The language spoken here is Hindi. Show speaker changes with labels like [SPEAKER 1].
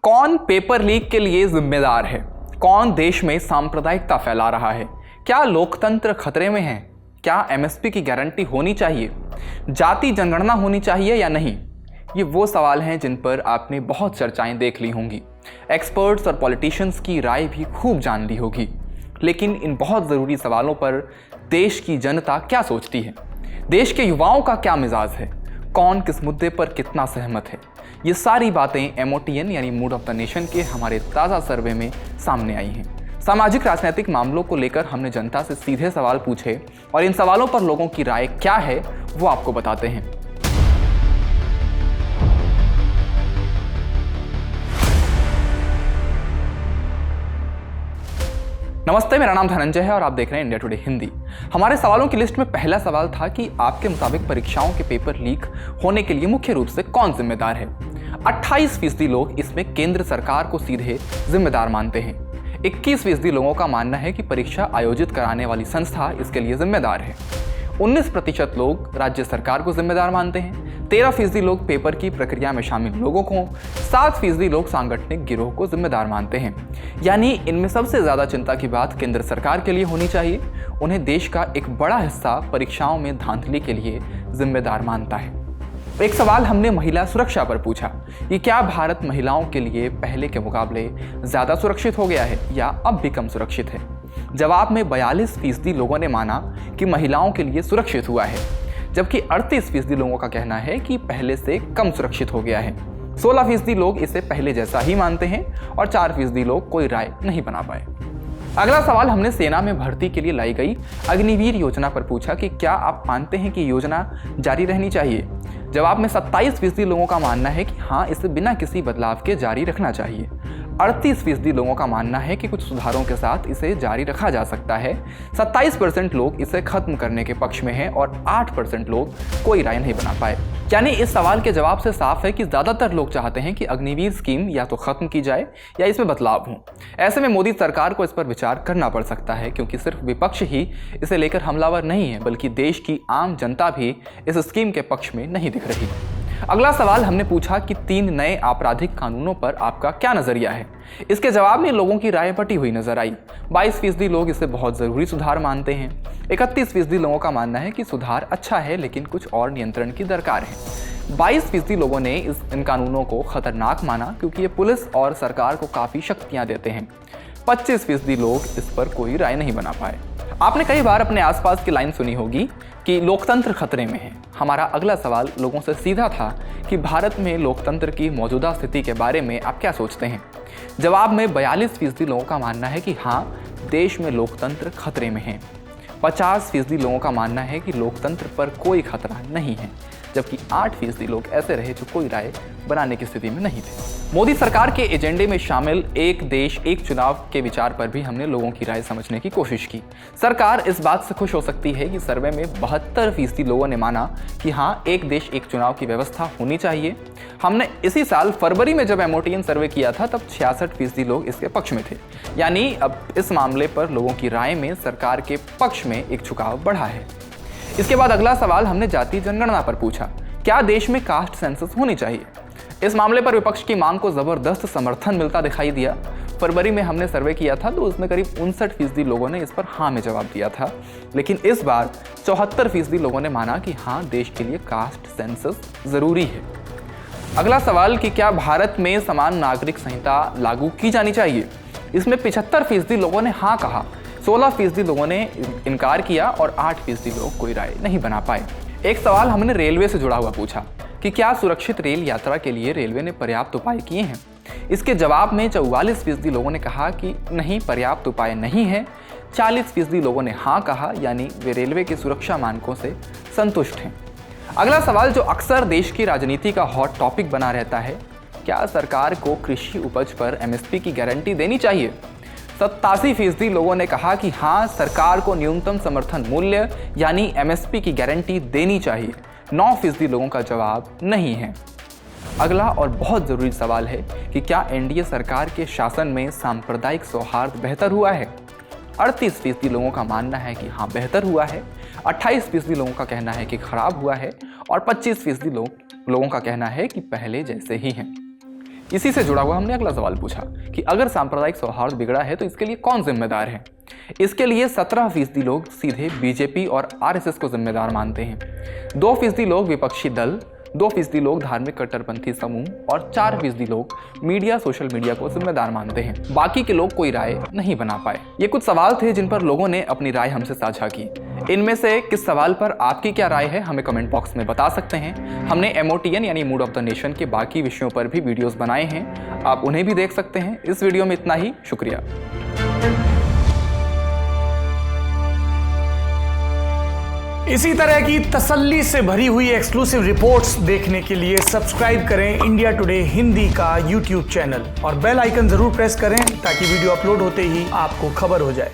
[SPEAKER 1] कौन पेपर लीक के लिए जिम्मेदार है? कौन देश में सांप्रदायिकता फैला रहा है? क्या लोकतंत्र खतरे में है? क्या एमएसपी की गारंटी होनी चाहिए? जाति जनगणना होनी चाहिए या नहीं? ये वो सवाल हैं जिन पर आपने बहुत चर्चाएं देख ली होंगी। एक्सपर्ट्स और पॉलिटिशियंस की राय भी खूब जान ली होगी। लेकिन इन बहुत ज़रूरी सवालों पर देश की जनता क्या सोचती है? देश के युवाओं का क्या मिजाज है? कौन किस मुद्दे पर कितना सहमत है? ये सारी बातें MOTN यानी मूड ऑफ द नेशन के हमारे ताज़ा सर्वे में सामने आई हैं। सामाजिक राजनीतिक मामलों को लेकर हमने जनता से सीधे सवाल पूछे और इन सवालों पर लोगों की राय क्या है वो आपको बताते हैं। नमस्ते, मेरा नाम धनंजय है और आप देख रहे हैं इंडिया टुडे हिंदी। हमारे सवालों की लिस्ट में पहला सवाल था कि आपके मुताबिक परीक्षाओं के पेपर लीक होने के लिए मुख्य रूप से कौन जिम्मेदार है? 28% लोग इसमें केंद्र सरकार को सीधे जिम्मेदार मानते हैं। 21% लोगों का मानना है कि परीक्षा आयोजित कराने वाली संस्था इसके लिए जिम्मेदार है। 19% लोग राज्य सरकार को जिम्मेदार मानते हैं। 13% लोग पेपर की प्रक्रिया में शामिल लोगों को, 7% लोग सांगठनिक गिरोह को जिम्मेदार मानते हैं। यानी इनमें सबसे ज़्यादा चिंता की बात केंद्र सरकार के लिए होनी चाहिए। उन्हें देश का एक बड़ा हिस्सा परीक्षाओं में धांधली के लिए जिम्मेदार मानता है। एक सवाल हमने महिला सुरक्षा पर पूछा कि क्या भारत महिलाओं के लिए पहले के मुकाबले ज़्यादा सुरक्षित हो गया है या अब भी कम सुरक्षित है? जवाब में 42% लोगों ने माना कि महिलाओं के लिए सुरक्षित हुआ है, जबकि 38% लोगों का कहना है कि पहले से कम सुरक्षित हो गया है। 16% लोग इसे पहले जैसा ही मानते हैं और 4% लोग कोई राय नहीं बना पाए। अगला सवाल हमने सेना में भर्ती के लिए लाई गई अग्निवीर योजना पर पूछा कि क्या आप मानते हैं कि योजना जारी रहनी चाहिए? जवाब में 27% लोगों का मानना है कि हाँ, इसे बिना किसी बदलाव के जारी रखना चाहिए। 38% लोगों का मानना है कि कुछ सुधारों के साथ इसे जारी रखा जा सकता है। 27% लोग इसे खत्म करने के पक्ष में हैं और 8% लोग कोई राय नहीं बना पाए। यानी इस सवाल के जवाब से साफ है कि ज़्यादातर लोग चाहते हैं कि अग्निवीर स्कीम या तो खत्म की जाए या इसमें बदलाव हो। ऐसे में मोदी सरकार को इस पर विचार करना पड़ सकता है, क्योंकि सिर्फ विपक्ष ही इसे लेकर हमलावर नहीं है, बल्कि देश की आम जनता भी इस स्कीम के पक्ष में नहीं दिख रही। अगला सवाल हमने पूछा कि 3 नए आपराधिक कानूनों पर आपका क्या नजरिया है? इसके जवाब में लोगों की राय बटी हुई नजर आई। 22% लोग इसे बहुत ज़रूरी सुधार मानते हैं। 31% लोगों का मानना है कि सुधार अच्छा है लेकिन कुछ और नियंत्रण की दरकार है। 22% लोगों ने इन कानूनों को खतरनाक माना क्योंकि ये पुलिस और सरकार को काफ़ी शक्तियाँ देते हैं। 25% लोग इस पर कोई राय नहीं बना पाए। आपने कई बार अपने आसपास की लाइन सुनी होगी कि लोकतंत्र खतरे में है। हमारा अगला सवाल लोगों से सीधा था कि भारत में लोकतंत्र की मौजूदा स्थिति के बारे में आप क्या सोचते हैं? जवाब में 42% लोगों का मानना है कि हाँ, देश में लोकतंत्र खतरे में है। 50% लोगों का मानना है कि लोकतंत्र पर कोई खतरा नहीं है, जबकि 8% लोग ऐसे रहे जो कोई राय बनाने की स्थिति में नहीं थे। मोदी सरकार के एजेंडे में शामिल एक देश एक चुनाव के विचार पर भी हमने लोगों की राय समझने की कोशिश की। सरकार इस बात से खुश हो सकती है कि सर्वे में 72% लोगों ने माना कि हाँ, एक देश एक चुनाव की व्यवस्था होनी चाहिए। हमने इसी साल फरवरी में जब MOTN सर्वे किया था तब 66% लोग इसके पक्ष में थे। यानी अब इस मामले पर लोगों की राय में सरकार के पक्ष में एक झुकाव बढ़ा है। इसके बाद अगला सवाल हमने जाति जनगणना पर पूछा, क्या देश में कास्ट सेंसस होनी चाहिए? इस मामले पर विपक्ष की मांग को जबरदस्त समर्थन मिलता दिखाई दिया। फरवरी में हमने सर्वे किया था तो उसमें करीब 59% लोगों ने इस पर हाँ में जवाब दिया था, लेकिन इस बार 74% लोगों ने माना कि हाँ, देश के लिए कास्ट सेंसस जरूरी है। अगला सवाल कि क्या भारत में समान नागरिक संहिता लागू की जानी चाहिए? इसमें 75% लोगों ने हाँ कहा, 16% लोगों ने इनकार किया और 8% लोग कोई राय नहीं बना पाए। एक सवाल हमने रेलवे से जुड़ा हुआ पूछा कि क्या सुरक्षित रेल यात्रा के लिए रेलवे ने पर्याप्त उपाय किए हैं? इसके जवाब में 44% लोगों ने कहा कि नहीं, पर्याप्त उपाय नहीं है। 40% लोगों ने हाँ कहा, यानी वे रेलवे के सुरक्षा मानकों से संतुष्ट हैं। अगला सवाल जो अक्सर देश की राजनीति का हॉट टॉपिक बना रहता है, क्या सरकार को कृषि उपज पर MSP की गारंटी देनी चाहिए? 87% लोगों ने कहा कि हाँ, सरकार को न्यूनतम समर्थन मूल्य यानी MSP की गारंटी देनी चाहिए। 9% लोगों का जवाब नहीं है। अगला और बहुत ज़रूरी सवाल है कि क्या NDA सरकार के शासन में सांप्रदायिक सौहार्द बेहतर हुआ है? 38% लोगों का मानना है कि हाँ, बेहतर हुआ है। 28% लोगों का कहना है कि खराब हुआ है और 25% लोगों का कहना है कि पहले जैसे ही हैं। इसी से जुड़ा हुआ हमने अगला सवाल पूछा कि अगर सांप्रदायिक सौहार्द बिगड़ा है तो इसके लिए कौन जिम्मेदार है। इसके लिए 17% लोग सीधे बीजेपी और आरएसएस को जिम्मेदार मानते हैं, 2% लोग विपक्षी दल, 2% लोग धार्मिक कट्टरपंथी समूह और 4% लोग मीडिया, सोशल मीडिया को जिम्मेदार मानते हैं। बाकी के लोग कोई राय नहीं बना पाए। ये कुछ सवाल थे जिन पर लोगों ने अपनी राय हमसे साझा की। इनमें से किस सवाल पर आपकी क्या राय है हमें कमेंट बॉक्स में बता सकते हैं। हमने MOTN यानी मूड ऑफ द नेशन के बाकी विषयों पर भी वीडियोस बनाए हैं, आप उन्हें भी देख सकते हैं। इस वीडियो में इतना ही, शुक्रिया।
[SPEAKER 2] इसी तरह की तसल्ली से भरी हुई एक्सक्लूसिव रिपोर्ट्स देखने के लिए सब्सक्राइब करें इंडिया टुडे हिंदी का YouTube चैनल और बेल आइकन जरूर प्रेस करें ताकि वीडियो अपलोड होते ही आपको खबर हो जाए।